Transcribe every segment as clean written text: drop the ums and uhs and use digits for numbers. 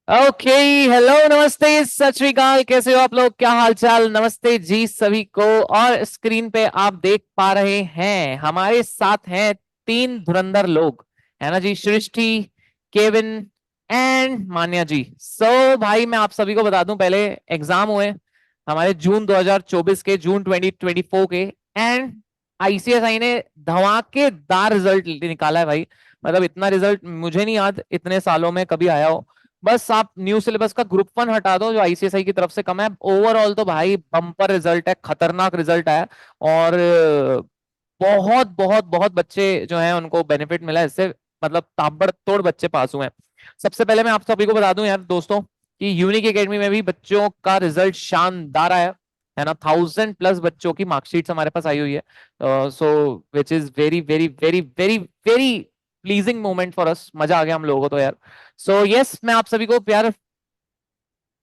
Okay. Hello, नमस्ते, सत श्री अकाल। कैसे हो आप लोग? क्या हाल चाल? नमस्ते जी सभी को। और स्क्रीन पे आप देख पा रहे हैं हमारे साथ हैं तीन धुरंधर लोग, है ना जी? सृष्टि, केविन एंड मान्या जी। भाई मैं आप सभी को बता दूं, पहले एग्जाम हुए हमारे जून 2024 के, जून 2024 के। एंड आईसीएसआई ने धमाकेदार रिजल्ट निकाला है भाई। मतलब इतना रिजल्ट मुझे नहीं याद इतने सालों में कभी आया हो। बस आप न्यू सिलेबस का ग्रुप 1 हटा दो जो आईसीएसआई की तरफ से कम है। ओवरऑल तो भाई बम्पर रिजल्ट है, खतरनाक रिजल्ट है। और बहुत बहुत बहुत बच्चे जो हैं उनको बेनिफिट मिला है इससे। मतलब ताबड़तोड़ बच्चे पास हुए हैं। सबसे पहले मैं आप सभी को बता दूं यार दोस्तों कि यूनिक एकेडमी में भी बच्चों का रिजल्ट शानदार आया है ना। 1000+ बच्चों की मार्कशीट हमारे पास आई हुई है। So which is very very very very very pleasing moment for us. मजा आ गया हम लोगों को तो यार। यस, मैं आप सभी को प्यार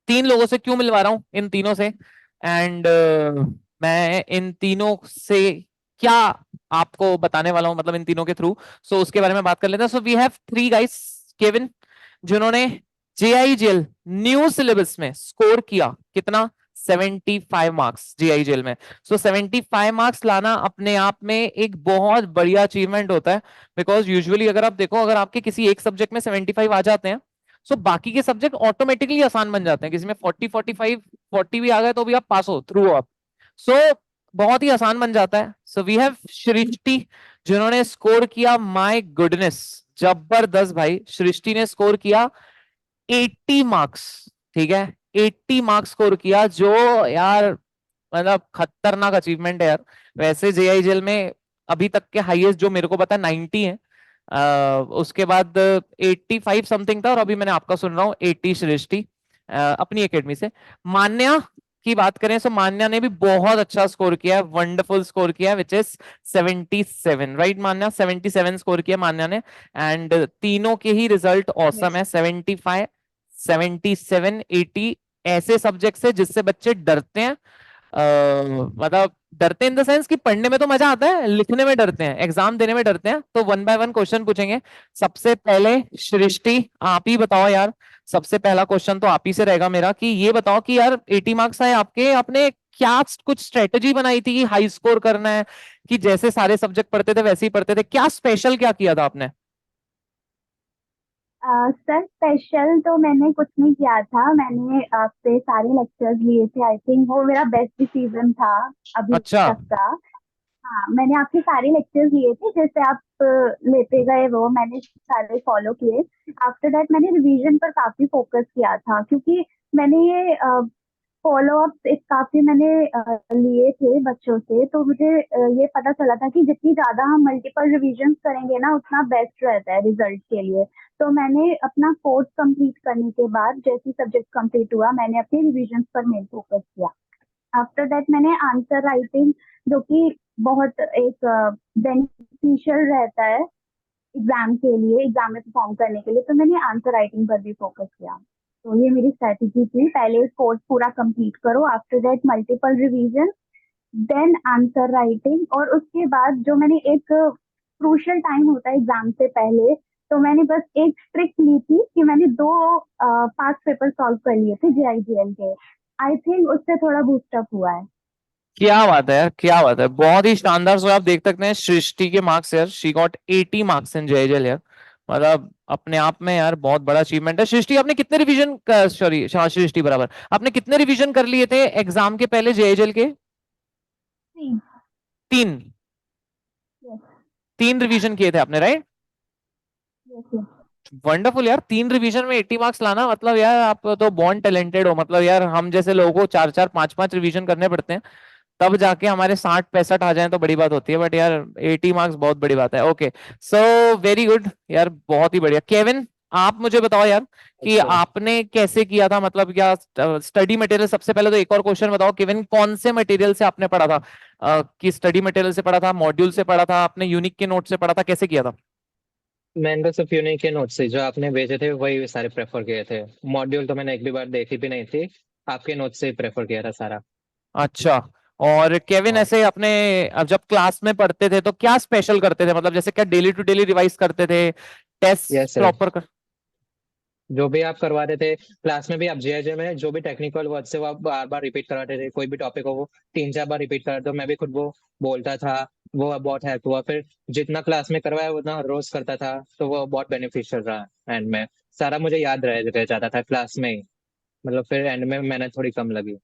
तीन लोगों से क्यों मिलवा रहा हूं, इन तीनों से। एंड मैं इन तीनों से क्या आपको बताने वाला हूं, मतलब इन तीनों के थ्रू। उसके बारे में बात कर लेते हैं। We have three guys. Kevin, जिन्होंने जेआईजेल न्यू सिलेबस में स्कोर किया कितना? 75 मार्क्स जेआईजेल में। 75 मार्क्स लाना अपने आप में एक बहुत बढ़िया अचीवमेंट होता है। बिकॉज यूजुअली अगर आप देखो, अगर आपके किसी एक सब्जेक्ट में 75 आ जाते हैं, बाकी के सब्जेक्ट ऑटोमेटिकली आसान बन जाते हैं। किसी में 40 45 40 भी आ गए तो भी आप पास हो, थ्रू हो आप। सो बहुत ही आसान बन जाता है। वी हैव सृष्टि, जिन्होंने स्कोर किया, माय गुडनेस, जबरदस्त भाई। सृष्टि ने स्कोर किया 80 मार्क्स। ठीक है, 80 मार्क्स स्कोर किया, जो यार मतलब खतरनाक अचीवमेंट है यार। वैसे जेआईजेल में अभी तक के हाईएस्ट जो मेरे को पता है 90 है। उसके बाद 85 समथिंग था, और अभी मैंने आपका सुन रहा हूँ 80 सृष्टि अपनी एकेडमी से। मान्या की बात करें तो मान्या ने भी बहुत अच्छा स्कोर किया है, वंडरफुल स्कोर किया है, which is 77। Right Manya, 77 score किया मान्या ने। एंड तीनों के ही रिजल्ट औसम यस। है। 75, 77, 80 ऐसे सब्जेक्ट है जिससे बच्चे डरते हैं। मतलब डरते इन द सेंस कि पढ़ने में तो मजा आता है, लिखने में डरते हैं, एग्जाम देने में डरते हैं। तो वन बाय वन क्वेश्चन पूछेंगे। सबसे पहले सृष्टि, आप ही बताओ यार। सबसे पहला क्वेश्चन तो आप ही से रहेगा मेरा, कि ये बताओ कि यार 80 मार्क्स आए आपके, आपने क्या कुछ स्ट्रेटेजी बनाई थी कि हाई स्कोर करना है, कि जैसे सारे सब्जेक्ट पढ़ते थे वैसे ही पढ़ते थे? क्या स्पेशल क्या किया था आपने? सर स्पेशल तो मैंने कुछ नहीं किया था। मैंने आपसे सारे लेक्चर्स लिए थे। आई थिंक वो मेरा बेस्ट डिसीजन था अभी अच्छा। तक का। हाँ, मैंने आपके सारे लेक्चर्स लिए थे, जैसे आप लेते गए वो मैंने सारे फॉलो किए। आफ्टर दैट मैंने रिवीजन पर काफी फोकस किया था, क्योंकि मैंने ये फॉलो अप एक काफी मैंने लिए थे बच्चों से। तो मुझे ये पता चला था कि जितनी ज्यादा हम मल्टीपल रिवीजन करेंगे ना, उतना बेस्ट रहता है रिजल्ट के लिए। तो मैंने अपना कोर्स कंप्लीट करने के बाद, जैसे सब्जेक्ट कंप्लीट हुआ, मैंने अपने रिवीजन पर मेन फोकस किया। आफ्टर दैट मैंने आंसर राइटिंग, जो कि बहुत एक बेनिफिशियल रहता है एग्जाम के लिए, एग्जाम में परफॉर्म करने के लिए, तो मैंने आंसर राइटिंग पर भी फोकस किया। तो ये मेरी स्ट्रेटेजी थी, पहले कोर्स पूरा कंप्लीट करो, after that multiple revision, then answer writing. और उसके बाद जो मैंने एक क्रूशियल टाइम होता है एग्जाम से पहले, तो मैंने बस एक ट्रिक ली थी कि मैंने दो पास पेपर सॉल्व कर लिए थे जेआईजीएल के। आई थिंक उससे थोड़ा बूस्टअप हुआ है। क्या बात है यार, क्या बात है, बहुत ही शानदार। आप देख सकते हैं सृष्टि के मार्क्स यार, शी गॉट 80 मार्क्स इन जेएजएल यार। मतलब अपने आप में यार बहुत बड़ा अचीवमेंट है। सृष्टि, आपने कितने रिवीजन, सॉरी सृष्टि बराबर, आपने कितने रिवीजन कर लिए थे एग्जाम के पहले जेएजएल के? जी। तीन। यस। तीन रिवीजन किए थे आपने, राइट? यस। यस। वंडरफुल यार, तीन रिवीजन में 80 मार्क्स लाना, मतलब यार आप तो बॉर्न टैलेंटेड हो। मतलब यार हम जैसे लोगों को चार चार पांच पांच रिवीजन करने पड़ते हैं, तब जाके हमारे 60 65 आ जाए तो बड़ी बात होती है। बट यार 80 मार्क्स बहुत बड़ी बात है। ओके, वेरी गुड यार, बहुत ही बढ़िया। केविन, आप मुझे बताओ यार कि अच्छा। आपने कैसे किया था, मतलब क्या स्टडी मटेरियल। सबसे पहले तो एक और क्वेश्चन बताओ केविन, कौन से मटेरियल से आपने पढ़ा था? कि स्टडी मटेरियल से पढ़ा था, मॉड्यूल से पढ़ा था, आपने यूनिक के नोट से पढ़ा था, कैसे किया था? मैंने तो सिर्फ यूनिक के नोट्स से जो आपने भेजे थे वही सारे प्रेफर किए थे। मॉड्यूल तो मैंने एक भी बार देखी भी नहीं थी। आपके नोट्स से ही प्रेफर किया था सारा। अच्छा। और केविन, हाँ। ऐसे अपने अब जब क्लास में पढ़ते थे तो क्या स्पेशल करते थे? मतलब जैसे क्या डेली टू डेली रिवाइज करते थे, टेस्ट यस सर। प्रॉपर कर? जो भी आप करवाते थे क्लास में भी, आप जीआईजे में जो भी टेक्निकल वर्ड से वो आप बार बार रिपीट कराते थे, कोई भी टॉपिक हो वो 3-4 बार रिपीट कराते, तो मैं भी खुद वो बोलता था, वो बहुत हेल्प हुआ। फिर जितना क्लास में करवाया उतना रोज करता था, तो वो बहुत बेनिफिशियल रहा। एंड में सारा मुझे याद रह जाता था क्लास में ही, मतलब फिर एंड में मेहनत थोड़ी कम लगी।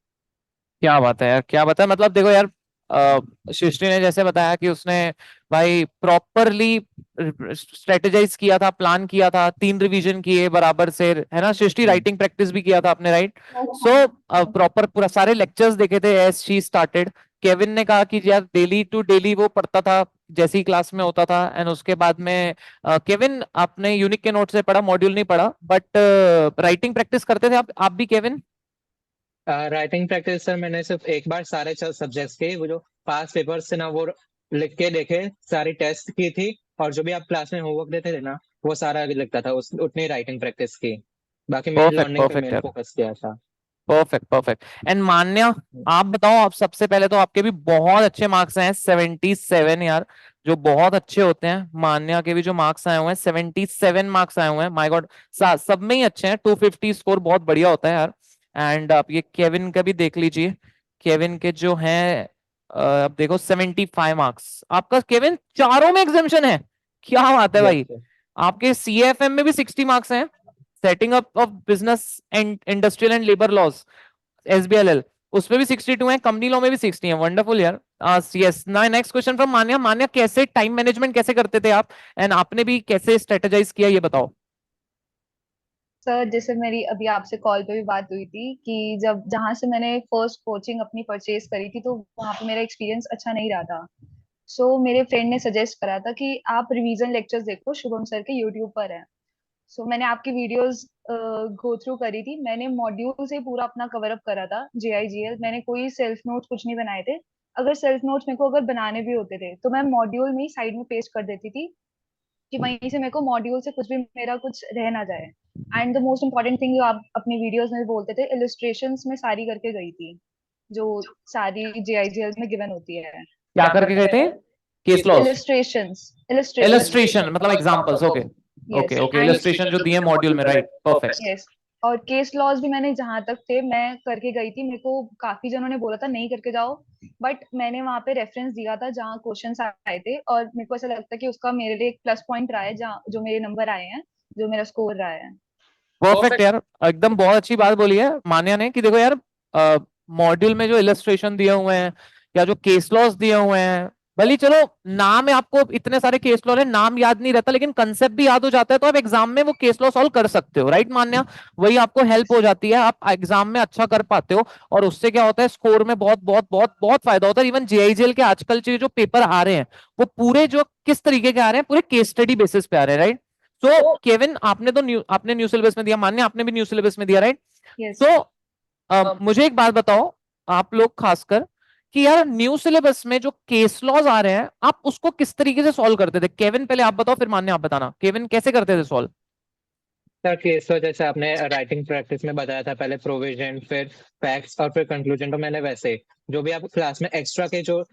क्या बात है यार, क्या बात है। मतलब देखो यार, सृष्टि ने जैसे बताया कि उसने भाई प्रॉपरली स्ट्रेटेजाइज किया था, प्लान किया था, 3 रिवीजन किए बराबर से, है ना सृष्टि? राइटिंग प्रैक्टिस भी किया था आपने, राइट? सो प्रॉपर पूरा सारे लेक्चर्स देखे थे एज शी स्टार्टेड। केविन ने कहा कि यार डेली टू डेली वो पढ़ता था जैसे ही क्लास में होता था। एंड उसके बाद में केविन, आपने यूनिक के नोट से पढ़ा, मॉड्यूल नहीं पढ़ा, बट राइटिंग प्रैक्टिस करते थे आप भी केविन? राइटिंग प्रैक्टिस सर मैंने सिर्फ एक बार सारे सब्जेक्ट्स के वो जो पास पेपर्स थे ना वो लिख के देखे, सारी टेस्ट की थी, और जो भी आप क्लास में होमवर्क देते थे ना वो सारा लिखता था, उस उतनी राइटिंग प्रैक्टिस की। बाकी मेन परफेक्ट लर्निंग पे परफेक्ट मेन यार, फोकस किया था। Perfect perfect. एंड मान्या, आप बताओ। आप सबसे पहले तो आपके भी बहुत अच्छे मार्क्स आए हैं, 77 यार, जो बहुत अच्छे होते हैं। मान्या के भी जो मार्क्स आए हुए हैं, 77 मार्क्स आए हुए हैं, माय गॉड। सब में ही अच्छे हैं, 250 स्कोर बहुत बढ़िया होता है यार। एंड आप ये केविन का भी देख लीजिए, केविन के जो हैं, अब देखो 75 मार्क्स आपका। केविन चारों में एग्जामिशन है, क्या बात है यस भाई। सर। आपके सीएफएम में भी 60 मार्क्स हैं, setting up of business and industrial and labour laws, SBLL, उसमें भी 62 है, कंपनी लॉ में भी 60 है। वंडरफुल यार। यस, ना नेक्स्ट क्वेश्चन फ्रॉम मान्या। मान्या, कैसे टाइम मैनेजमेंट कैसे करते थे आप, एंड आपने भी कैसे स्ट्रेटेजाइज किया, ये बताओ। सर जैसे मेरी अभी आपसे कॉल पे भी बात हुई थी कि जब जहां से मैंने फर्स्ट कोचिंग अपनी परचेज करी थी तो वहां पे मेरा एक्सपीरियंस अच्छा नहीं रहा था। सो मेरे फ्रेंड ने सजेस्ट करा था कि आप रिवीजन लेक्चर्स देखो, शुभम सर के यूट्यूब पर है। सो मैंने आपकी वीडियोस गो थ्रू करी थी, मैंने मॉड्यूल से पूरा अपना कवर अप करा था JIGL। मैंने कोई सेल्फ नोट्स कुछ नहीं बनाए थे। अगर सेल्फ नोट्स मेरे को अगर बनाने भी होते थे तो मैं मॉड्यूल में ही साइड में पेस्ट कर देती थी कि वहीं से मेरे को मॉड्यूल से कुछ भी मेरा कुछ रह ना जाए। And the most important thing जो आप अपनी वीडियोस में भी बोलते थे, इलस्ट्रेशंस में सारी करके गई थी, जो सारी JIGL में गिवन होती है। क्या करके गए थे? Case laws, illustrations, illustrations. Illustration मतलब examples, okay. Okay yes okay, and illustration जो दिए मॉड्यूल में, राइट, परफेक्ट। यस। और केस लॉज भी मैंने जहां तक थे मैं करके गई थी। मेरे को काफी जनों ने बोला था नहीं करके जाओ, बट मैंने वहां पे रेफरेंस दिया था जहाँ क्वेश्चंस आए थे, और मेरे को ऐसा लगता है कि उसका मेरे लिए एक प्लस पॉइंट रहा है, जहाँ जो मेरे नंबर आए हैं, जो मेरा स्कोर रहा है। परफेक्ट यार, एकदम बहुत अच्छी बात बोली है मान्या ने कि देखो यार, मॉड्यूल में जो इलस्ट्रेशन दिए हुए हैं या जो केस लॉस दिए हुए हैं, भले चलो नाम है, आपको इतने सारे केस लॉ है, नाम याद नहीं रहता, लेकिन कंसेप्ट भी याद हो जाता है, तो आप एग्जाम में वो केस लॉ सॉल्व कर सकते हो, राइट मान्या? वही आपको हेल्प हो जाती है, आप एग्जाम में अच्छा कर पाते हो, और उससे क्या होता है, स्कोर में बहुत बहुत बहुत बहुत फायदा होता है। इवन JIGL के आजकल जो पेपर आ रहे हैं, वो पूरे जो किस तरीके के आ रहे हैं, पूरे केस स्टडी बेसिस पे आ रहे हैं, राइट? तो केविन, आपने न्यू सिलेबस में दिया, मान्य आपने भी न्यू सिलेबस में दिया, राइट? यस। तो मुझे एक बात बताओ, आप लोग खासकर, कि यार न्यू सिलेबस में जो केस लॉज आ रहे हैं, आप उसको किस तरीके से सॉल्व करते थे? केविन पहले आप बताओ, फिर मान्य आप बताना। केविन कैसे करते थे सॉल्व? सर केस तो जैसे आपने राइटिंग प्रैक्टिस में बताया था, पहले प्रोविजन फिर फैक्ट्स और फिर कंक्लूजन, तो मैंने वैसे जो भी आप क्लास में एक्स्ट्रा के जो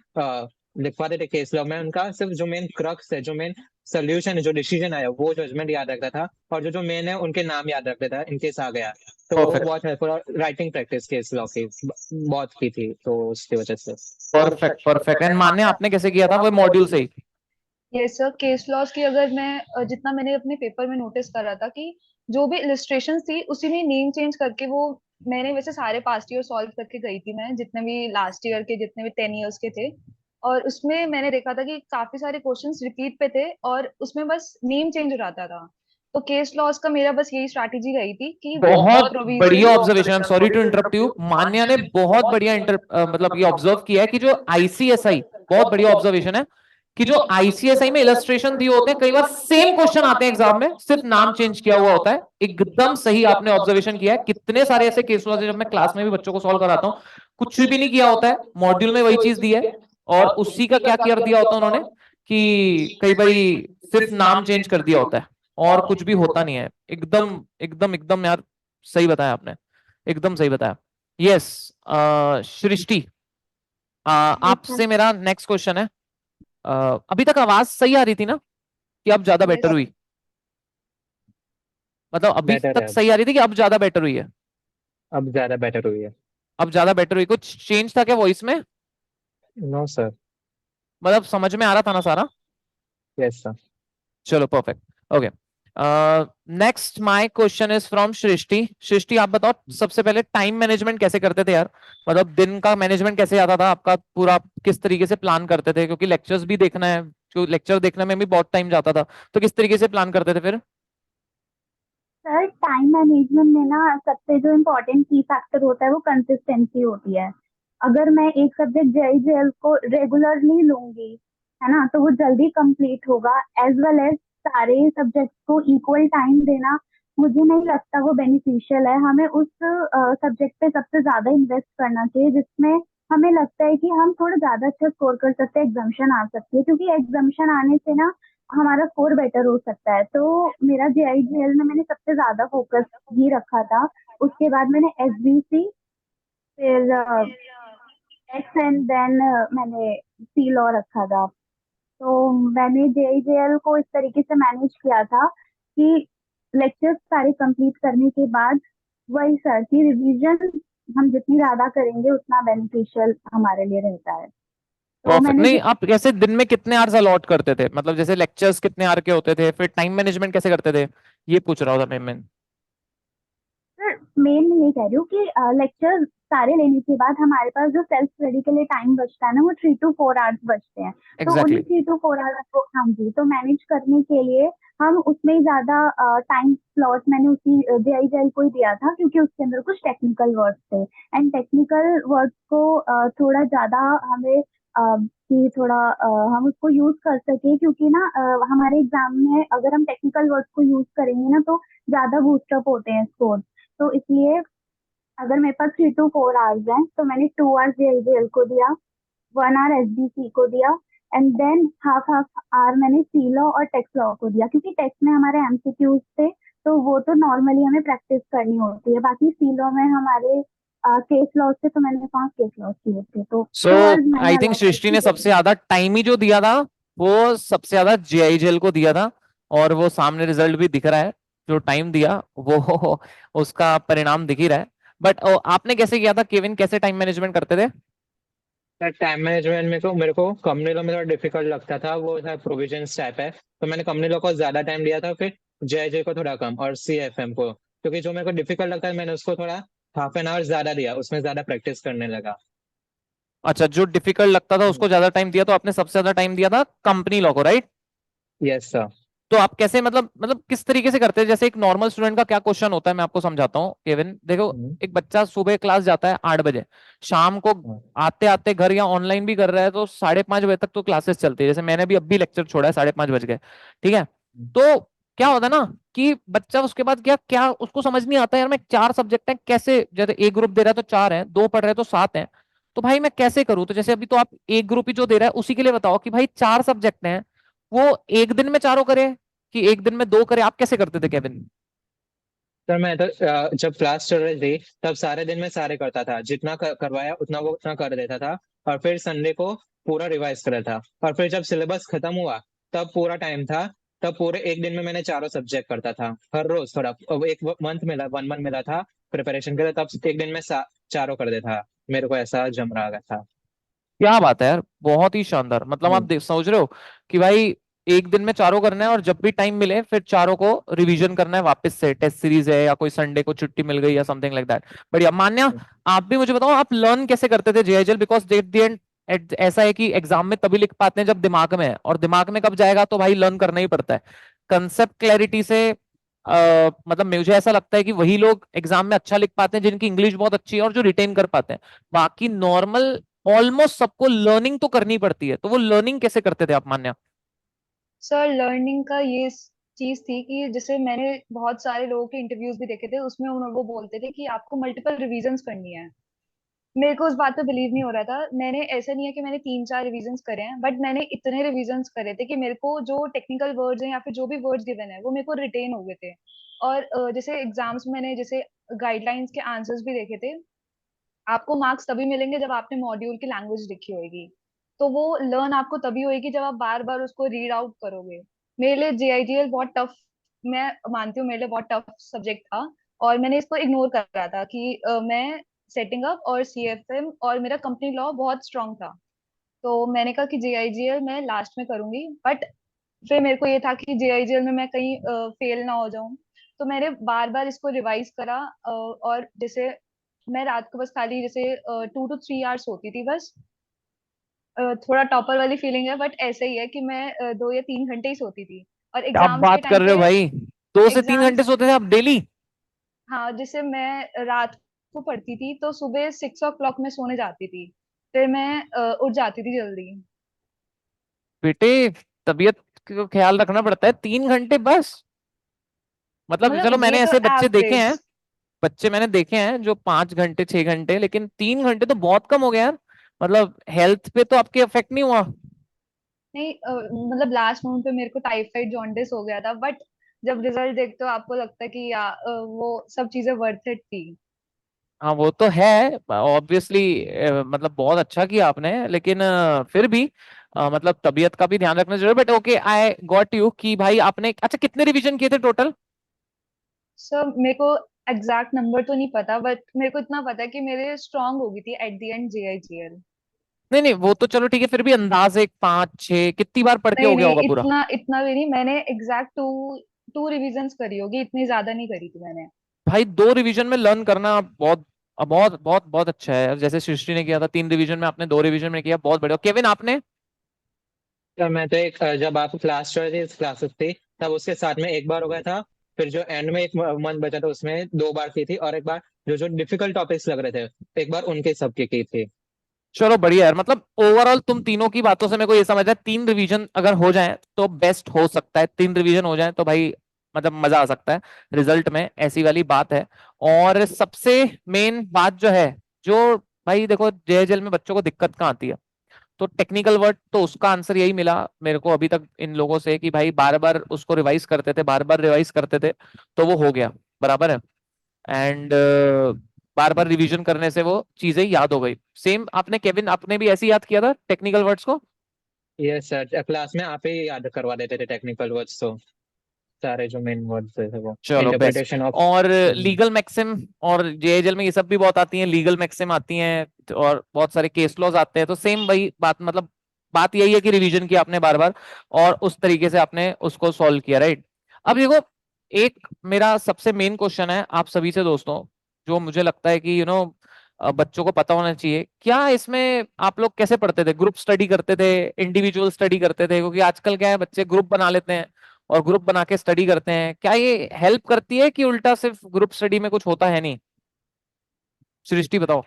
लिखवाते थे केस लॉ में, उनका सिर्फ जो मेन क्रक्स है, जो मेन सोल्यूशन है, जो डिसीजन आया वो जजमेंट याद रखता था, और जो जो मेन है उनके नाम याद रखता था इनकेस आ गया, तो वो परफेक्ट बहुत हेल्पफुल। और राइटिंग प्रैक्टिस केस लॉ की बहुत की थी, तो उसकी वजह से। Perfect perfect. एंड मान्य आपने कैसे किया था, वो मॉड्यूल से ही? यस सर, केस लॉस की अगर मैं जितना मैंने अपने पेपर में नोटिस करा था कि जो भी इलस्ट्रेशन थी उसी में नेम चेंज करके वो, मैंने वैसे सारे पास्ट ईयर सॉल्व करके गई थी मैं, जितने भी लास्ट ईयर के जितने भी 10 ईयर्स के थे। और उसमें मैंने देखा था कि काफी सारे क्वेश्चंस रिपीट पे थे और उसमें बस नेम चेंज हो जाता था। तो केस लॉस का मेरा बस यही स्ट्रैटेजी रही थी कि बहुत बढ़िया provision. Observation, I am sorry to interrupt you. Manya ने बहुत बढ़िया मतलब ये ऑब्जर्व किया है कि जो आईसीएसआई, बहुत बढ़िया ऑब्जर्वेशन है कि जो आईसीएसआई में इलस्ट्रेशन दिए होते हैं, कई बार सेम क्वेश्चन आते हैं एग्जाम में, सिर्फ नाम चेंज किया हुआ होता है। एकदम सही आपने ऑब्जर्वेशन किया है। कितने सारे ऐसे केस हुआ जब मैं क्लास में भी बच्चों को सॉल्व कराता हूँ, कुछ भी नहीं किया होता है, मॉड्यूल में वही चीज दी है, और उसी का क्या कर दिया होता है उन्होंने, कि कई बार सिर्फ नाम चेंज कर दिया होता है, और कुछ भी होता नहीं है। एकदम एकदम एकदम यार, सही बताया आपने, एकदम सही बताया। यस, सृष्टि, आपसे मेरा नेक्स्ट क्वेश्चन है। अभी तक आवाज सही आ रही थी ना, कि अब ज्यादा बेटर यस। हुई? मतलब अभी बेटर है तक सही आ रही थी कि अब ज्यादा बेटर हुई है? अब ज्यादा बेटर हुई है। अब ज्यादा बेटर हुई। कुछ चेंज था क्या वॉइस में? No sir. मतलब समझ में आ रहा था ना सारा? Yes sir. चलो perfect. Okay, next my question is from Srishti. Srishti आप बताओ, सबसे पहले टाइम मैनेजमेंट कैसे करते थे यार? मतलब दिन का मैनेजमेंट कैसे आता था आपका पूरा? किस तरीके से प्लान करते थे? क्योंकि लेक्चर्स भी देखना है, जो लेक्चर देखने में भी बहुत टाइम जाता था, तो किस तरीके से प्लान करते थे फिर? सर टाइम मैनेजमेंट में ना सबसे जो इम्पोर्टेंट की फैक्टर होता है वो कंसिस्टेंसी होती है। अगर मैं एक सब्जेक्ट जेईजेएल को रेगुलरली लूंगी, है ना, तो वो जल्दी कंप्लीट होगा। एज वेल एज सारे सब्जेक्ट्स को इक्वल टाइम देना मुझे नहीं लगता वो बेनिफिशियल है। हमें उस सब्जेक्ट पे सबसे ज्यादा इन्वेस्ट करना चाहिए जिसमें हमें लगता है कि हम थोड़ा ज्यादा अच्छा स्कोर कर सकते हैं, एग्जाम्शन आ सकती है, क्योंकि एग्जाम्शन आने से ना हमारा स्कोर बेटर हो सकता है। तो मेरा जेआईजीएल में मैंने सबसे ज्यादा फोकस ही रखा था। उसके बाद मैंने एसबीसी, फिर एक्स एंड देन मैंने सी लॉ रखा था। तो मैंने जेईजेएल को इस तरीके से मैनेज किया था कि लेक्चर्स सारे कंप्लीट करने के बाद वही सर की रिवीजन हम जितनी ज्यादा करेंगे उतना बेनिफिशियल हमारे लिए रहता है। तो परफेक्ट। मैंने नहीं, आप कैसे दिन में कितने आवर्स अलॉट करते थे? मतलब जैसे लेक्चर्स कितने आवर के होते थे, फिर टाइम मैनेजमेंट कैसे करते थे, ये पूछ रहा था मैं। सर मेन मैं ये कह रही हूँ कि लेक्चर सारे लेने के बाद हमारे पास जो सेल्फ स्टडी के लिए टाइम बचता है ना वो 3 to 4 आवर्स बचते हैं। तो उन्हीं एग्जैक्टली। 3 to 4 आवर्स को, हाँ जी, तो मैनेज करने के लिए हम उसमें ही ज्यादा टाइम स्लॉट मैंने उसी जेआईजेएल को ही दिया था, क्योंकि उसके अंदर कुछ टेक्निकल वर्ड्स थे। एंड टेक्निकल वर्ड्स को थोड़ा ज्यादा हमें कि थोड़ा हम उसको यूज कर सके, क्योंकि ना हमारे एग्जाम में अगर हम टेक्निकल वर्ड्स को यूज करेंगे ना तो ज्यादा बूस्टअप होते हैं स्कोर। तो इसलिए अगर मेरे पास 3 to 4 आवर्स हैं तो मैंने 2 आवर्स जेएलजीएल को दिया, 1 आवर एसबीसी को दिया, and than half half hour मैंने सी लॉ और टेक्स्ट लॉ को दिया, क्योंकि टेक्स्ट में हमारे एमसीक्यूज थे तो वो तो नॉर्मली हमें प्रैक्टिस करनी होती है। बाकी सी लॉ में हमारे केस लॉ थे तो मैंने 5 केस लॉ किए थे। तो सो 2 आवर्स मैंने आई थिंक अलॉट सृष्टि ने सबसे की। ज्यादा टाइम ही जो दिया था वो सबसे ज्यादा जेआईजेल को दिया था, और वो सामने रिजल्ट भी दिख रहा है। जो टाइम दिया वो उसका परिणाम दिख ही रहा है। बट आपने कैसे किया था केविन? कैसे टाइम मैनेजमेंट करते थे? टाइम मैनेजमेंट मेरे को कंपनी लॉ में थोड़ा डिफिकल्ट लगता था, वो प्रोविजन टाइप है, तो मैंने कंपनी लॉ को ज्यादा टाइम दिया था, फिर जे को थोड़ा कम, और सीएफएम को, क्योंकि जो मेरे को डिफिकल्ट लगता है मैंने उसको थोड़ा हाफ एन आवर ज्यादा दिया, उसमें ज्यादा प्रैक्टिस करने लगा। अच्छा, जो डिफिकल्ट लगता था उसको ज्यादा टाइम दिया, तो आपने सबसे ज्यादा टाइम दिया था कंपनी लॉ को, राइट? Yes sir. तो आप कैसे, मतलब किस तरीके से करते हैं? जैसे एक नॉर्मल स्टूडेंट का क्या क्वेश्चन होता है, मैं आपको समझाता हूँ केविन। देखो, एक बच्चा सुबह क्लास जाता है 8 बजे, शाम को आते आते घर या ऑनलाइन भी कर रहा है तो 5:30 बजे तक तो क्लासेस चलती है। जैसे मैंने भी अभी लेक्चर छोड़ा है, 5:30 बज गए, ठीक है? तो क्या होता है ना कि बच्चा उसके बाद क्या क्या उसको समझ नहीं आता यार, मैं 4 सब्जेक्ट हैं कैसे, जैसे एक ग्रुप दे रहा है तो 4 हैं, 2 पढ़ रहे हैं तो 7 हैं, तो भाई मैं कैसे करूं? तो जैसे अभी तो आप एक ग्रुप ही जो दे रहा है उसी के लिए बताओ कि भाई 4 सब्जेक्ट हैं, वो एक दिन में चारों करे कि एक दिन में 2 करे? आप कैसे करते थे केविन? सर मैं तो जब क्लास चल रही थी तब सारे दिन में सारे करता था, जितना करवाया उतना वो उतना कर देता था, और फिर संडे को पूरा रिवाइज कर था, और फिर जब सिलेबस खत्म हुआ तब पूरा टाइम था, तब पूरे एक दिन में मैंने चारों सब्जेक्ट करता था हर रोज थोड़ा। अब एक मंथ मिला, 1 मंथ मिला था प्रिपरेशन के लिए, तब एक दिन में चारों कर देता था। मेरे को ऐसा जम रहा था। क्या बात है यार, बहुत ही शानदार। मतलब आप सोच रहे हो कि भाई एक दिन में चारों करना है, और जब भी टाइम मिले फिर चारों को रिवीजन करना है वापस से। टेस्ट सीरीज है या कोई संडे को छुट्टी मिल गई या समथिंग लाइक दैट। बढ़िया। मान्या, आप भी मुझे बताओ, आप लर्न कैसे करते थे जेएचएल? बिकॉज एट द एंड ऐसा है कि एग्जाम में तभी लिख पाते हैं जब दिमाग में है, और दिमाग में कब जाएगा तो भाई लर्न करना ही पड़ता है। कंसेप्ट क्लैरिटी से मतलब मुझे ऐसा लगता है कि वही लोग एग्जाम में अच्छा लिख पाते हैं जिनकी इंग्लिश बहुत अच्छी है और जो रिटेन कर पाते हैं। बाकी नॉर्मल ऑलमोस्ट सबको लर्निंग तो करनी पड़ती है, तो वो लर्निंग कैसे करते थे आप, मान्या? सर लर्निंग का ये चीज थी कि जैसे मैंने बहुत सारे लोगों के इंटरव्यूज भी देखे थे, उसमें वो बोलते थे कि आपको मल्टीपल रिवीजन्स करनी है। मेरे को उस बात पे बिलीव नहीं हो रहा था। मैंने ऐसा नहीं है कि मैंने 3-4 रिवीजन्स करे हैं, बट मैंने इतने रिवीजन्स करे थे कि मेरे को जो टेक्निकल वर्ड्स हैं या फिर जो भी वर्ड्स गिवन है वो मेरे को रिटेन हो गए थे। और जैसे एग्जाम्स में मैंने जैसे गाइडलाइंस के आंसर्स भी देखे थे। आपको मार्क्स तभी मिलेंगे जब आपने मॉड्यूल की लैंग्वेज लिखी होगी, तो वो लर्न आपको तभी होगी जब आप बार बार उसको रीड आउट करोगे। मेरे लिए जेआईजीएल बहुत टफ मैं मानती हूँ मेरे लिए बहुत टफ सब्जेक्ट था, और मैंने इसको इग्नोर कर रहा था कि मैं सेटिंग अप और सीएफएम और मेरा कंपनी लॉ बहुत स्ट्रांग था। तो मैंने कहा कि जेआईजीएल मैं लास्ट में करूंगी, बट फिर मेरे को ये था कि जेआईजीएल में मैं कहीं फेल ना हो जाऊं। तो मैंने बार बार इसको रिवाइज करा, और जैसे मैं रात को बस खाली जैसे 2 to 3 आवर्स सोती थी बस। थोड़ा टॉपर वाली फीलिंग है, बट ऐसे ही है कि मैं 2 या 3 घंटे ही सोती थी। और क्या एग्जाम्स के बात कर टाइम रहे हो पे भाई, 2 से 3 घंटे एग्जाम्स सोते थे आप डेली? हाँ, जैसे मैं रात को पढ़ती थी तो सुबह 6 o'clock में सोने जाती थी, फिर मैं उठ जाती थी जल्दी। बेटे, तबीयत को ख्याल रखना पड़ता है, 3 घंटे बस? मतलब चलो मतलब ये मैंने तो ऐसे बच्चे देखे एवरेज। हैं, बच्चे मैंने देखे हैं जो 5 घंटे 6 घंटे, लेकिन 3 घंटे तो बहुत कम हो गया यार। मतलब हेल्थ पे तो आपके इफेक्ट नहीं हुआ? नहीं, मतलब लास्ट मोमेंट पे मेरे को टाइफाइड जॉन्डिस हो गया था, बट जब रिजल्ट देखते हो आपको लगता है कि वो सब चीजें वर्थ इट थी। हाँ वो तो है, ऑब्वियसली। मतलब बहुत अच्छा किया आपने, लेकिन फिर भी मतलब तबीयत का भी ध्यान रखना जरूरी। But okay, I got you कि भाई आपने अच्छा कितने रिवीजन किए थे टोटल? सर मेरे को एग्जैक्ट नंबर तो नहीं पता, बट मेरे को इतना पता है कि मेरे स्ट्रांग हो गई थी एट द एंड जेआईजीएल। नहीं नहीं, वो तो चलो ठीक है, फिर भी अंदाज एक 5 6 कितनी बार पढ़ के नहीं हो गया नहीं, होगा पूरा? इतना इतना भी नहीं, मैंने एग्जैक्ट टू टू रिविजन्स करी होगी, इतनी ज्यादा नहीं करी थी मैंने। भाई 2 रिवीजन में लर्न करना बहुत बहुत बहुत बहुत अच्छा है। जैसे सृष्टि ने किया था 3 रिवीजन में, आपने 2 रिवीजन में किया, बहुत बढ़िया। केविन आपने? तो मैं तो एक जब आप क्लास 12 क्लासेस थी तब उसके साथ में एक बार हो गया था। फिर जो एंड में एक मंथ बचा था उसमें 2 बार की थी, और एक बार जो जो डिफिकल्ट टॉपिक्स लग रहे थे एक बार उनके सबकी की थी। चलो बढ़िया यार, मतलब ओवरऑल तुम तीनों की बातों से मेरे को ये समझ है, 3 रिवीजन अगर हो जाए तो बेस्ट हो सकता है। 3 रिवीजन हो जाए तो भाई मतलब मजा आ सकता है रिजल्ट में, ऐसी वाली बात है। और सबसे मेन बात जो है, जो भाई देखो जेएचएल में बच्चों को दिक्कत कहाँ आती है, तो टेक्निकल वर्ड, तो उसका आंसर यही मिला मेरे को अभी तक इन लोगों से कि भाई बार बार उसको रिवाइज करते थे, बार बार रिवाइज करते थे, तो वो हो गया, बराबर है। एंड बार बार रिवीजन करने से वो चीजें याद हो गई। सेम आपने, केविन आपने भी ऐसे ही याद किया था टेक्निकल वर्ड्स को? यस सर, क्लास में आप ही याद करवा देते थे टेक्निकल वर्ड्स तो, सारे जो मेन वर्ड्स थे वो चलो बेस्ट। Interpretation of. और लीगल मैक्सिम और जेएचएल में ये सब भी बहुत आती हैं, लीगल मैक्सिम आती हैं, और बहुत सारे केस लॉज आते हैं, तो सेम वही बात, मतलब बात यही है कि रिवीजन किया आपने बार बार, और उस तरीके से आपने उसको सॉल्व किया, राइट? अब देखो, एक मेरा सबसे मेन क्वेश्चन है आप सभी से दोस्तों, जो मुझे लगता है कि बच्चों को पता होना चाहिए। क्या इसमें आप लोग कैसे पढ़ते थे? ग्रुप स्टडी करते थे, इंडिविजुअल स्टडी करते थे? क्योंकि आजकल क्या है, बच्चे ग्रुप बना लेते हैं और ग्रुप बना के स्टडी करते हैं। क्या ये हेल्प करती है कि उल्टा सिर्फ ग्रुप स्टडी में कुछ होता है नहीं? सृष्टि बताओ।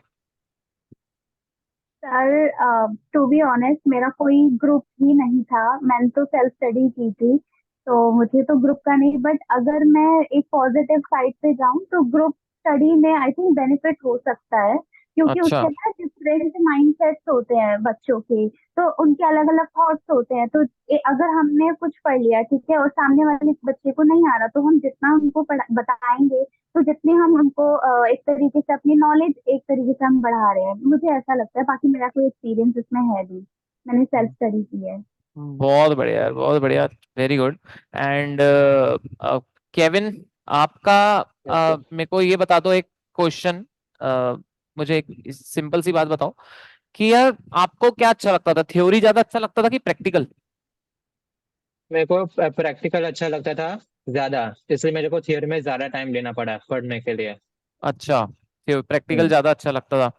सर टू बी ऑनेस्ट मेरा कोई ग्रुप ही नहीं था, मैंने तो सेल्फ स्टडी की थी, तो मुझे तो ग्रुप का नहीं। बट अगर मैं एक पॉजिटिव साइड पे जाऊं तो ग्रुप स्टडी में आई थिंक बेनिफिट हो सकता है, क्योंकि अच्छा। उसके ना डिफरेंट माइंडसेट्स होते हैं बच्चों के, तो उनके अलग अलग थॉट्स होते हैं। तो अगर हमने कुछ पढ़ लिया ठीक है और सामने वाले बच्चे को नहीं आ रहा, तो हम जितना उनको बताएंगे, तो जितने हम उनको एक तरीके से अपनी नॉलेज एक तरीके से हम बढ़ा रहे हैं, मुझे ऐसा लगता है। बाकी मेरा कोई एक्सपीरियंस इसमें है नहीं, मैंने सेल्फ स्टडी की है। बहुत बढ़िया यार, बहुत बढ़िया, वेरी गुड। एंड केविन, आपका मेरे को ये बता दो एक क्वेश्चन, मुझे एक सिंपल सी बात बताओ कि यार आपको क्या अच्छा लगता था, थ्योरी ज्यादा अच्छा लगता था कि प्रैक्टिकल? मेरे को प्रैक्टिकल अच्छा लगता था ज्यादा, इसलिए मेरे को थियरी में ज्यादा टाइम लेना पड़ा पढ़ने के लिए। अच्छा, प्रैक्टिकल हम्म। ज्यादा अच्छा लगता था।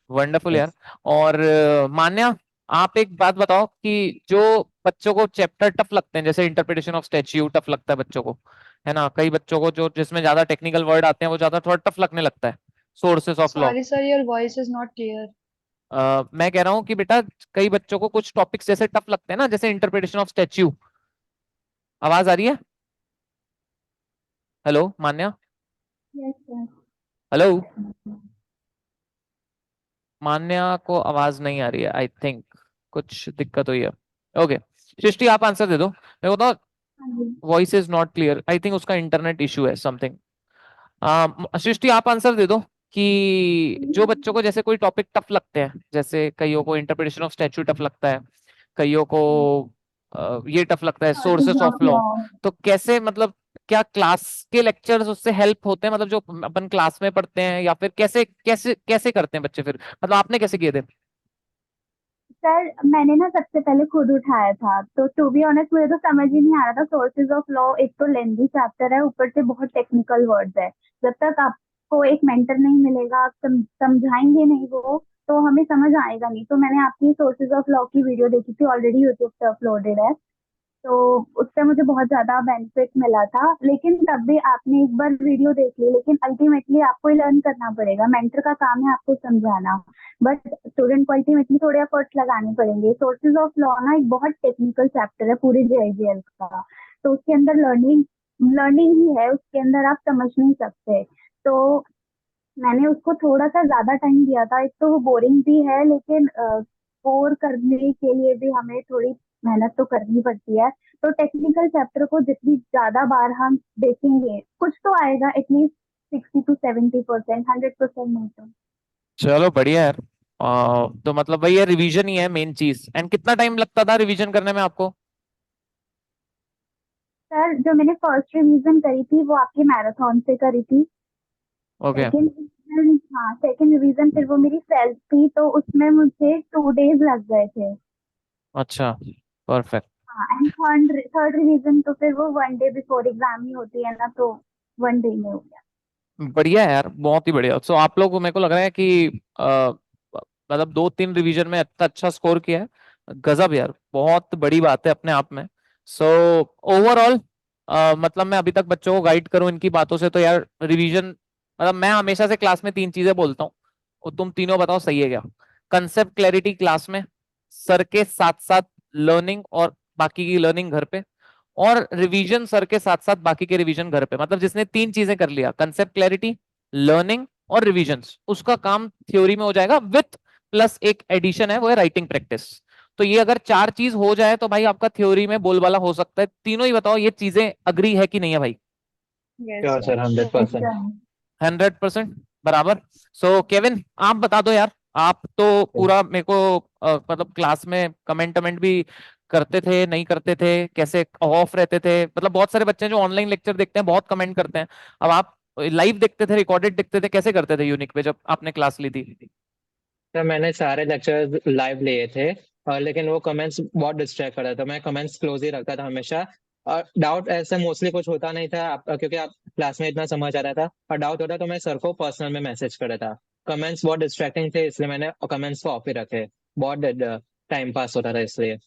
वंडरफुल यार। यस। और मान्या, आप एक बात बताओ कि जो बच्चों को चैप्टर टफ लगते हैं, जैसे इंटरप्रिटेशन ऑफ स्टैच्यू टफ लगता है बच्चों को, है ना? कई बच्चों को जो जिसमें ज्यादा टेक्निकल वर्ड आते हैं वो ज्यादा थोड़ा टफ लगने लगता है, sources of law. Sorry sir, your voice is not clear. मैं कह रहा हूँ कि बेटा, कई बच्चों को कुछ टॉपिक्स जैसे टफ लगते हैं ना, जैसे इंटरप्रिटेशन ऑफ स्टैच्यू। आवाज आ रही है? Hello Manya? Yes sir. Hello? Manya को आवाज नहीं आ रही है, आई थिंक कुछ दिक्कत हुई है। ओके, सृष्टि आप आंसर दे दो मेरे को तो। हाँ जी। Voice is not clear, I think उसका इंटरनेट इशू है समथिंग। सृष्टि आप आंसर दे दो कि जो बच्चों को जैसे कोई टॉपिक टफ लगते हैं, जैसे कईयों को इंटरप्रिटेशन ऑफ स्टैच्यू टफ लगता है, कईयों को ये टफ लगता है, sources Sources of of law, law। तो कैसे मतलब क्या क्लास के लेक्चर्स उससे हेल्प होते हैं, मतलब जो अपन क्लास में पढ़ते हैं, या फिर कैसे कैसे कैसे करते हैं बच्चे, फिर मतलब आपने कैसे किए थे? सर मैंने ना सबसे पहले खुद उठाया था, तो टू बी ऑनेस्ट मुझे तो समझ ही नहीं आ रहा था। सोर्सेज ऑफ लॉ एक तो लेंदी चैप्टर है, ऊपर से बहुत टेक्निकल वर्ड्स है। जब तक आपको एक मेंटर नहीं मिलेगा, आप समझाएंगे नहीं वो, तो हमें समझ आएगा नहीं। तो मैंने आपकी सोर्सेज ऑफ लॉ की वीडियो देखी थी, ऑलरेडी यूट्यूब पे अपलोडेड है। तो उससे मुझे बहुत ज्यादा बेनिफिट मिला था। लेकिन तब भी आपने एक बार वीडियो देख ली, लेकिन अल्टीमेटली आपको ही लर्न करना पड़ेगा। मेंटर का काम है आपको समझाना, बट स्टूडेंट को अल्टीमेटली थोड़े एफर्ट्स लगाने पड़ेंगे। सोर्सेज ऑफ लॉ ना एक बहुत टेक्निकल चैप्टर है पूरे जेआईजीएल का, तो उसके अंदर लर्निंग लर्निंग ही है, उसके अंदर आप समझ नहीं सकते। तो मैंने उसको थोड़ा सा ज्यादा टाइम दिया था। एक तो वो बोरिंग भी है, लेकिन स्कोर करने के लिए भी हमें थोड़ी मेहनत तो करनी पड़ती है। तो टेक्निकल चैप्टर को जितनी ज्यादा बार हम देखेंगे, कुछ तो आएगा, एटलीस्ट 60 to 70%, 100% नहीं तो। चलो बढ़िया यार। तो मतलब वही है, रिवीजन ही है मेन चीज। एंड कितना टाइम लगता था रिवीजन करने में आपको? सर जो मैंने फर्स्ट रिवीजन करी थी वो आपकी मैराथन से करी थी। ओके। सेकेंड रिवीजन, हाँ सेकेंड रिवीजन फिर वो मेरी सेल्फ थी, तो उसमें मुझे 2 days लग गए थे। अच्छा, परफेक्ट। हाँ एंड थर्ड रिवीजन तो फिर वो 1 day बिफोर एग्जाम ही होती है ना, तो 1 day में हो गया। बढ़िया है यार, बहुत ही बढ़िया। सो आप लोग, मेरे को लग रहा है कि मतलब 2-3 रिवीजन में इतना अच्छा स्कोर किया है, गजब यार, बहुत बड़ी बात है अपने आप में। सो ओवरऑल मतलब मैं अभी तक बच्चों को गाइड करूं इनकी बातों से, तो यार रिवीजन, मतलब मैं हमेशा से क्लास में 3 चीजें बोलता हूँ, और तुम तीनों बताओ सही है क्या? कंसेप्ट क्लैरिटी क्लास में, सर के साथ साथ लर्निंग और बाकी की लर्निंग घर पे, और रिवीजन सर के साथ साथ बाकी के रिवीजन घर पे। मतलब जिसने 3 चीजें कर लिया, कंसेप्ट क्लैरिटी, लर्निंग और रिवीजन, उसका काम थ्योरी में हो जाएगा, विथ प्लस एक एडिशन है, वो है राइटिंग प्रैक्टिस। तो ये अगर 4 चीज हो जाए तो भाई आपका थ्योरी में बोलबाला हो सकता है। तीनों ही बताओ ये चीजें अग्री है कि नहीं है भाई? Yes sure sir. सर, 100%। एकदम। 100% बराबर। सो केविन आप बता दो यार, आप तो पूरा मेरे को मतलब क्लास में कमेंट कमेंट भी करते थे, नहीं करते थे, कैसे ऑफ रहते थे? मतलब बहुत सारे बच्चे हैं जो ऑनलाइन लेक्चर देखते हैं, बहुत कमेंट करते हैं। अब आप लाइव देखते थे, रिकॉर्डेड देखते थे, कैसे करते थे यूनिक पे जब आपने क्लास ली थी? सर मैंने सारे लेक्चर लाइव लिए थे, और लेकिन वो कमेंट्स बहुत डिस्ट्रैक्ट कर रहा था। मैं कमेंट्स क्लोज ही रखता था हमेशा, और डाउट ऐसे मोस्टली कुछ होता नहीं था क्योंकि आप क्लास में इतना समझ आ रहा था। और डाउट होता तो मैं सर को पर्सनल में मैसेज कर रहा था। कमेंट्स बहुत डिस्ट्रैक्टिंग थे, इसलिए मैंने कमेंट्स को ऑफ ही रखे। बहुत टाइम पास होता था इसलिए।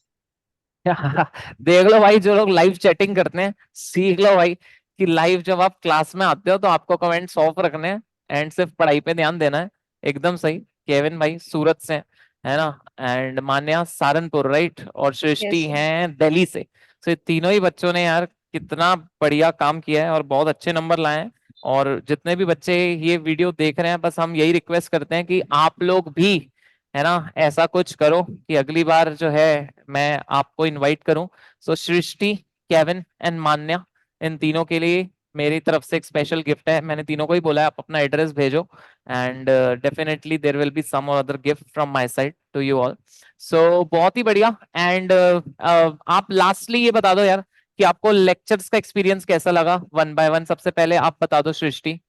देख लो भाई, जो लोग लाइव चैटिंग करते हैं, सीख लो भाई कि लाइव जब आप क्लास में आते हो तो आपको कमेंट्स ऑफ रखने हैं एंड सिर्फ पढ़ाई पे ध्यान देना है। एकदम सही। केविन भाई सूरत से है ना, एंड मान्या सहारनपुर राइट, और सृष्टि यस सर। हैं दिल्ली से। तो ये तीनों ही बच्चों ने यार कितना बढ़िया काम किया है और बहुत अच्छे नंबर लाए हैं। और जितने भी बच्चे ये वीडियो देख रहे हैं, बस हम यही रिक्वेस्ट करते हैं कि आप लोग भी है ना ऐसा कुछ करो कि अगली बार जो है मैं आपको इनवाइट करूं। सो सृष्टि, केविन एंड मान्या, इन तीनों के लिए मेरी तरफ से एक स्पेशल गिफ्ट है। मैंने तीनों को ही बोला है आप अपना एड्रेस भेजो, and definitely there will be some और other gift from my side to you all. So बहुत ही बढ़िया। एंड आप लास्टली ये बता दो यार कि आपको लेक्चर्स का एक्सपीरियंस कैसा लगा, 1 बाय 1। सबसे पहले आप बता दो सृष्टि।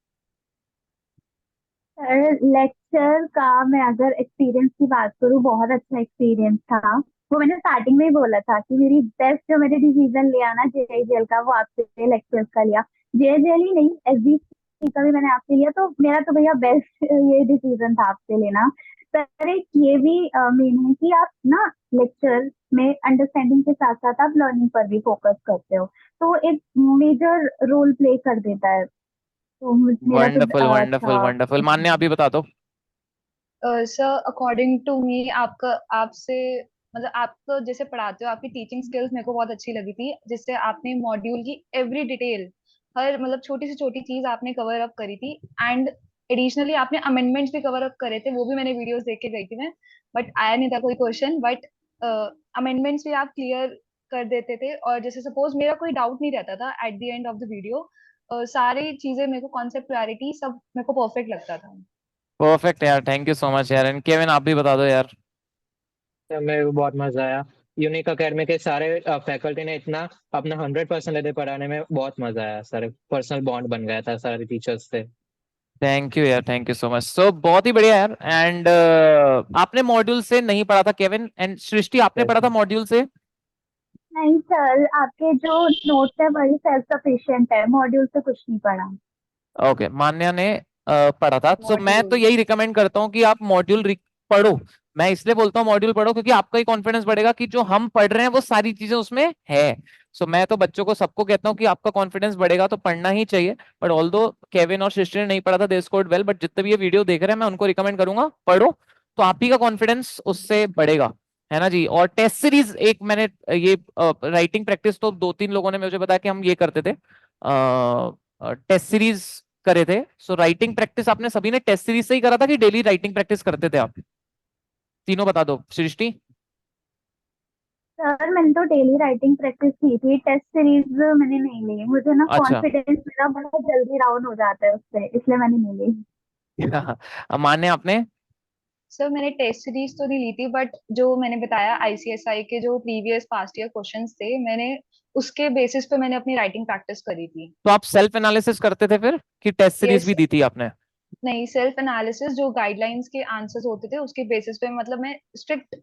सर लेक्चर का मैं अगर एक्सपीरियंस की बात करूँ, बहुत अच्छा एक्सपीरियंस था। वो मैंने स्टार्टिंग में ही बोला था कि मेरी बेस्ट जो मैंने डिसीजन लिया ना जेआईजेल का, वो आपसे लेक्चर्स का लिया। जेआईजेल ही नहीं, एसबीसी का भी मैंने आपसे लिया, तो मेरा तो भैया बेस्ट ये डिसीजन था आपसे लेना। सर एक ये भी मीन है कि आप ना लेक्चर में अंडरस्टैंडिंग के साथ साथ आप लर्निंग पर भी फोकस करते हो, तो एक मेजर रोल प्ले कर देता है। तो मेरा तो वंडरफुल वंडरफुल अच्छा। वंडरफुल। मान्य अभी बता दो। सर अकॉर्डिंग टू मी आपका आपसे मतलब आप तो जैसे पढ़ाते हो, आपकी टीचिंग स्किल्स मेरे को बहुत अच्छी लगी थी, जिससे आपने मॉड्यूल की एवरी डिटेल, हर मतलब छोटी से छोटी चीज आपने कवर अप करी थी। एंड एडिशनली आपने अमेंडमेंट्स भी कवर अप करे थे, वो भी मैंने वीडियोस देख के गई थी मैं, बट आया नहीं था कोई क्वेश्चन। बट अमेंडमेंट्स भी आप क्लियर कर देते थे, और जैसे सपोज मेरा कोई डाउट नहीं रहता था at the end of the video. सारी चीजें मेरे को कॉन्सेप्ट क्लैरिटी सब मेरे को परफेक्ट लगता था। परफेक्ट यार, थैंक यू सो मच यार। एंड केविन आप भी बता दो यार। तो मेरे को बहुत मजा आया। यूनिक अकेडमी के सारे फैकल्टी ने इतना अपना 100% लेते पढ़ाने में, बहुत मजा आया सर, पर्सनल बॉन्ड बन गया था सारे टीचर्स से। थैंक यू यार, थैंक यू सो मच। सो बहुत ही बढ़िया यार। एंड आपने मॉड्यूल से नहीं पढ़ा था केविन एंड सृष्टि, आपने पढ़ा था मॉड्यूल से? नहीं सर, आपके जो नोट्स है वही सेल्फ सफिशिएंट है, मॉड्यूल से कुछ नहीं पढ़ा। ओके, मान्या ने पढ़ा था। सो मैं तो मॉड्यूल यही रिकमेंड करता हूँ कि आप मॉड्यूल पढ़ो। मैं इसलिए बोलता हूँ मॉड्यूल पढ़ो क्योंकि आपका ही कॉन्फिडेंस बढ़ेगा कि जो हम पढ़ रहे हैं वो सारी चीजें उसमें है। सो मैं तो बच्चों को सबको कहता हूँ कि आपका कॉन्फिडेंस बढ़ेगा तो पढ़ना ही चाहिए। बट ऑल्दो केविन और सृष्टि ने नहीं पढ़ा था, दे स्कोर्ड वेल, बट जितने भी ये वीडियो देख रहे हैं मैं उनको रिकमेंड करूंगा पढ़ो, तो आप ही का कॉन्फिडेंस उससे बढ़ेगा, है ना जी। और टेस्ट सीरीज एक मैंने ये राइटिंग प्रैक्टिस तो 2-3 लोगों ने मुझे बताया कि हम ये करते थे, टेस्ट सीरीज करे थे। सो राइटिंग प्रैक्टिस आपने सभी ने टेस्ट सीरीज से ही करा था कि डेली राइटिंग प्रैक्टिस करते थे आप तीनों? बता दो सृष्टि। सर मैंने तो डेली राइटिंग प्रैक्टिस की थी, टेस्ट सीरीज मैंने नहीं ली, मुझे ना अच्छा। कॉन्फिडेंस मेरा बहुत जल्दी डाउन हो जाता है उससे, इसलिए मैंने नहीं ली। मान्य आपने? सर मैंने टेस्ट सीरीज तो नहीं ली थी, बट जो मैंने बताया आईसीएसआई के जो प्रीवियस पास्ट ईयर क्वेश्चंस थे, मैंने उसके बेसिस पे मैंने अपनी राइटिंग प्रैक्टिस करी थी। तो आप सेल्फ एनालिसिस करते थे फिर कि टेस्ट सीरीज यस। भी दी थी आपने? नहीं, सेल्फ एनालिसिस जो गाइडलाइंस के आंसर्स होते थे उसके बेसिस पे, मतलब मैं स्ट्रिक्ट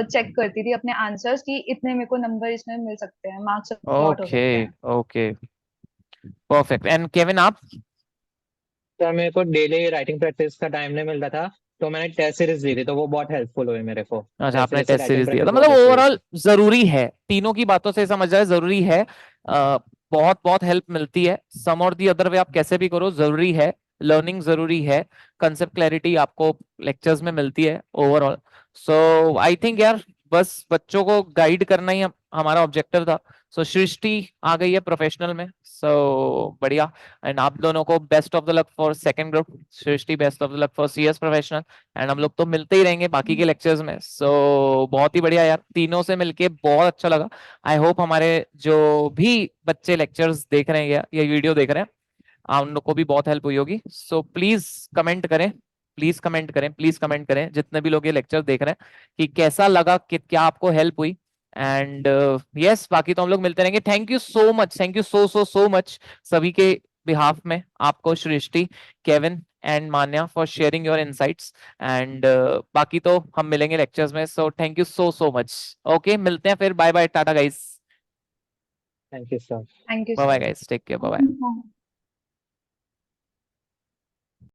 चेक करती थी अपने आंसर्स कि इतने मेरे को नंबर इसमें मिल सकते हैं, मार्क्स अवार्ड हो ओके, सकते हैं। Okay, perfect. एंड केविन आप? सर मेरे को डेली राइटिंग प्रैक्टिस का टाइम नहीं मिलता था, तो मैंने टेस्ट सीरीज ली थी, तो वो बहुत हेल्पफुल हुई मेरे को। अच्छा, टेस्ट आपने सीरीज से टेस्ट राइटिंग सीरीज दिया प्रैक्टिस था, बहुत मतलब अच्छी हुई। ओवरऑल जरूरी है, तीनों की बातों से समझ जाए जरूरी है। बहुत बहुत हेल्प मिलती है, सम और दी अदर वे आप कैसे भी करो जरूरी है, लर्निंग जरूरी है, कंसेप्ट क्लैरिटी आपको लेक्चर्स में मिलती है ओवरऑल। सो आई थिंक यार बस बच्चों को गाइड करना ही हमारा ऑब्जेक्टिव था। सो सृष्टि आ गई है प्रोफेशनल में, सो बढ़िया। एंड आप दोनों को best of the luck for second group, Srishti best of the luck for CS professional. And हम लोग तो मिलते ही रहेंगे बाकी के लेक्चर्स में। सो बहुत ही बढ़िया यार, तीनों से मिलके बहुत अच्छा लगा। आई होप हमारे जो भी बच्चे लेक्चर्स देख रहे हैं या ये वीडियो देख रहे हैं, आप उन लोग को भी बहुत हेल्प हुई होगी। सो प्लीज कमेंट करें, प्लीज कमेंट करें, प्लीज कमेंट करें जितने भी लोग ये लेक्चर देख रहे हैं कि कैसा लगा, कि क्या आपको हेल्प हुई। एंड यस, बाकी तो हम लोग मिलते रहेंगे। Thank you so much, thank you so so so much सभी के बिहाफ में, आपको Srishti, Kevin and Manya for sharing your insights. And बाकी तो हम मिलेंगे लेक्चर्स में। So thank you so so much. Okay, मिलते हैं फिर। Bye bye, tata guys. Thank you sir. Thank you bye bye sir. Guys, take care, bye bye.